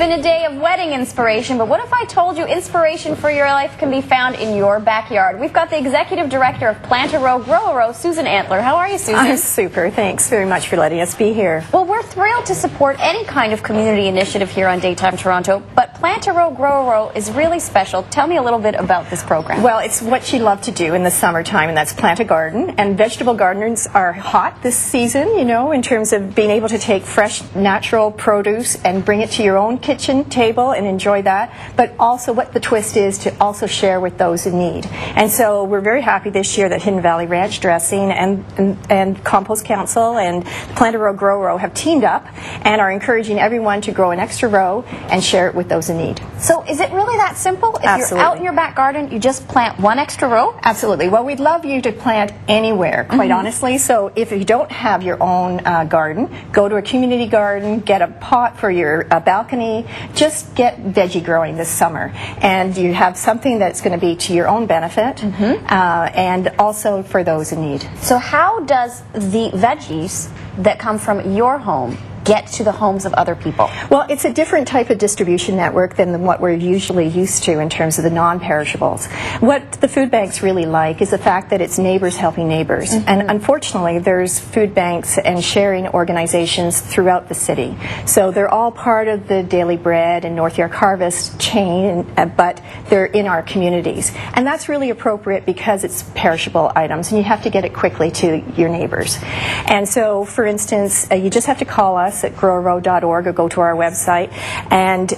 been a day of wedding inspiration, but what if I told you inspiration for your life can be found in your backyard? We've got the Executive Director of Plant a Row, Grow a Row, Susan Antler. How are you, Susan? I'm super. Thanks very much for letting us be here. Well, we're thrilled to support any kind of community initiative here on Daytime Toronto, but Plant a Row, Grow a Row is really special. Tell me a little bit about this program. Well, it's what you love to do in the summertime, and that's plant a garden. And vegetable gardens are hot this season, you know, in terms of being able to take fresh, natural produce and bring it to your own kitchen table and enjoy that. But also what the twist is to also share with those in need. And so we're very happy this year that Hidden Valley Ranch Dressing and Compost Council and Plant a Row, Grow a Row have teamed up and are encouraging everyone to grow an extra row and share it with those in need. So is it really that simple? If Absolutely. You're out in your back garden, you just plant one extra row? Absolutely. Well, we'd love you to plant anywhere, quite honestly. So if you don't have your own garden, go to a community garden, get a pot for your balcony, just get veggie growing this summer. And you have something that's going to be to your own benefit and also for those in need. So how does the veggies that come from your home get to the homes of other people? Well, it's a different type of distribution network than what we're usually used to in terms of the non-perishables. What the food banks really like is the fact that it's neighbors helping neighbors. And unfortunately, there's food banks and sharing organizations throughout the city. So they're all part of the Daily Bread and North York Harvest chain, but they're in our communities. And that's really appropriate because it's perishable items, and you have to get it quickly to your neighbors. And so, for instance, you just have to call us at growarow.org or go to our website, and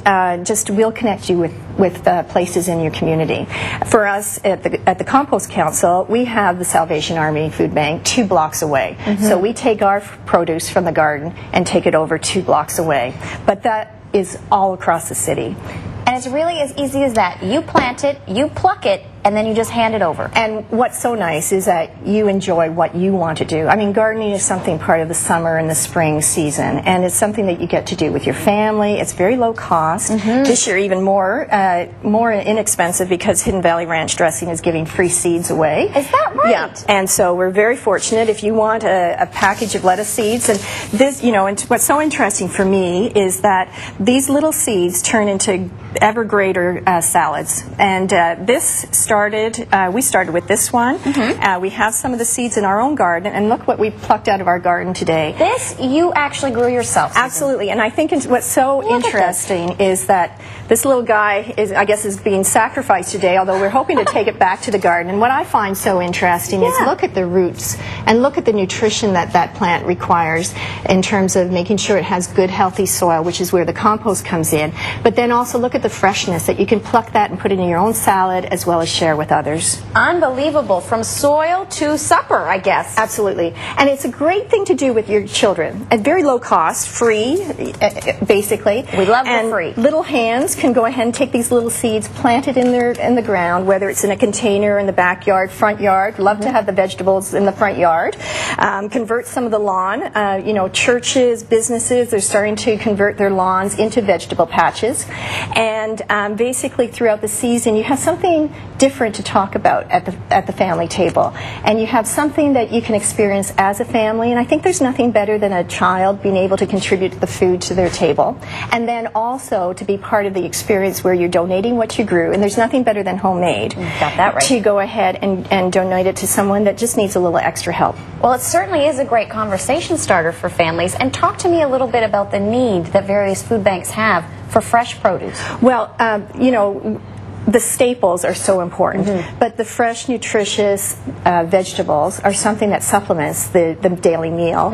we'll connect you with places in your community. For us at the Compost Council, we have the Salvation Army Food Bank 2 blocks away. So we take our produce from the garden and take it over 2 blocks away. But that is all across the city. And it's really as easy as that. You plant it, you pluck it, and then you just hand it over. And what's so nice is that you enjoy what you want to do. I mean, gardening is something part of the summer and the spring season, and it's something that you get to do with your family. It's very low cost. This year even more inexpensive because Hidden Valley Ranch Dressing is giving free seeds away. Is that right? Yeah. And so we're very fortunate if you want a package of lettuce seeds. And this, you know, and what's so interesting for me is that these little seeds turn into ever greater salads. And we started with this one. We have some of the seeds in our own garden, and look what we plucked out of our garden today. This you actually grew yourself, Susan. Absolutely. And I think what's so interesting is that this little guy is being sacrificed today, although we're hoping to take it back to the garden. And what I find so interesting is look at the roots and look at the nutrition that plant requires in terms of making sure it has good healthy soil, which is where the compost comes in. But then also look at the freshness that you can pluck that and put it in your own salad as well as share with others. Unbelievable. From soil to supper, I guess. Absolutely. And it's a great thing to do with your children. At very low cost, free, basically. We love and the free. Little hands can go ahead and take these little seeds, plant it in the ground, whether it's in a container in the backyard, front yard. Love to have the vegetables in the front yard. Convert some of the lawn. You know, churches, businesses, they're starting to convert their lawns into vegetable patches. And basically throughout the season, you have something different to talk about at the family table. And you have something that you can experience as a family. And I think there's nothing better than a child being able to contribute the food to their table. And then also to be part of the experience where you're donating what you grew. And there's nothing better than homemade. You got that right. To go ahead and donate it to someone that just needs a little extra help. Well, it certainly is a great conversation starter for families. And talk to me a little bit about the need that various food banks have for fresh produce. Well, you know, the staples are so important, but the fresh, nutritious vegetables are something that supplements the daily meal.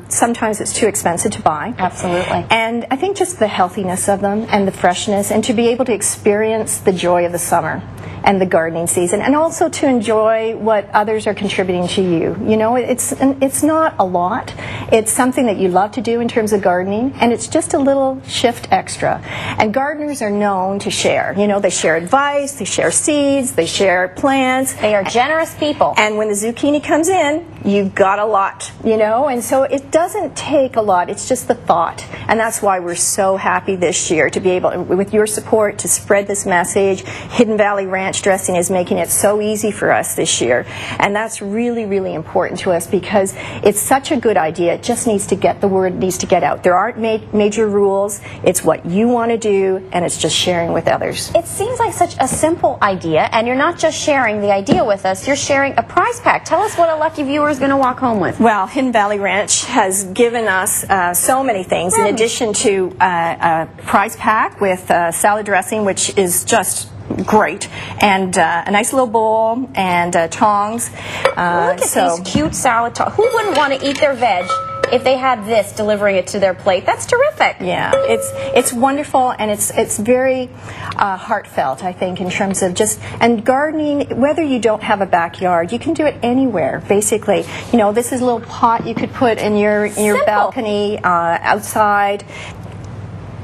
Sometimes it's too expensive to buy. Absolutely. And I think just the healthiness of them and the freshness, and to be able to experience the joy of the summer and the gardening season, and also to enjoy what others are contributing to you. You know, it's not a lot. It's something that you love to do in terms of gardening, and it's just a little shift extra. And gardeners are known to share. You know, they share advice, they share seeds, they share plants. They are generous people. And when the zucchini comes in, you've got a lot, you know, and so it doesn't take a lot. It's just the thought, and that's why we're so happy this year to be able, with your support, to spread this message. Hidden Valley Ranch dressing is making it so easy for us this year, and that's really, really important to us because it's such a good idea. It just needs to get, the word needs to get out. There aren't major rules. It's what you want to do, and it's just sharing with others. It seems like such a simple idea, and you're not just sharing the idea with us, you're sharing a prize pack. Tell us what a lucky viewer is going to walk home with. Well, Hidden Valley Ranch has given us so many things, in addition to a prize pack with salad dressing, which is just great, and a nice little bowl, and tongs. Look at these cute salad tongs. Who wouldn't want to eat their veg if they had this delivering it to their plate? That's terrific. Yeah, it's wonderful, and it's very heartfelt, I think, in terms of just, and gardening, whether you don't have a backyard, you can do it anywhere, basically. You know, this is a little pot you could put in your balcony, outside,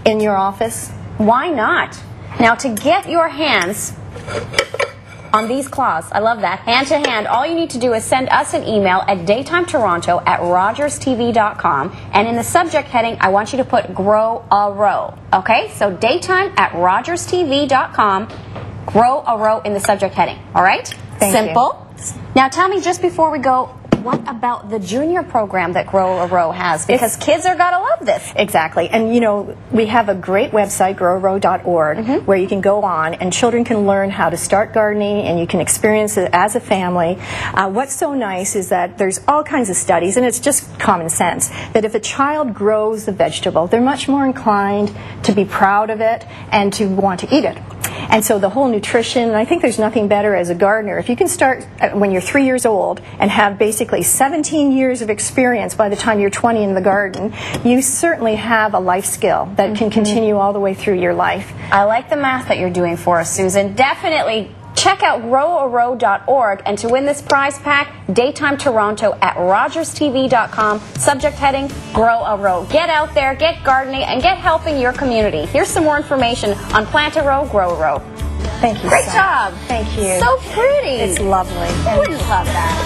in your office. Why not? Now, to get your hands on these claws, I love that, hand to hand, all you need to do is send us an email at daytimetoronto@rogerstv.com, and in the subject heading, I want you to put Grow a Row. Okay, so daytime@rogerstv.com, Grow a Row in the subject heading. All right? Simple. Now, tell me, just before we go, what about the junior program that Grow a Row has? Because kids are going to love this. Exactly. And, you know, we have a great website, growarow.org, where you can go on and children can learn how to start gardening, and you can experience it as a family. What's so nice is that there's all kinds of studies, and it's just common sense, that if a child grows the vegetable, they're much more inclined to be proud of it and to want to eat it. And so the whole nutrition, and I think there's nothing better as a gardener. If you can start when you're 3 years old and have basically 17 years of experience by the time you're 20 in the garden, you certainly have a life skill that can continue all the way through your life. I like the math that you're doing for us, Susan. Definitely check out growarow.org, and to win this prize pack, Daytime Toronto at rogerstv.com, subject heading Grow a Row. Get out there, get gardening, and get helping your community. Here's some more information on Plant a Row, Grow a Row. Thank you. Great job. Thank you. So pretty. It's lovely. Who wouldn't love that?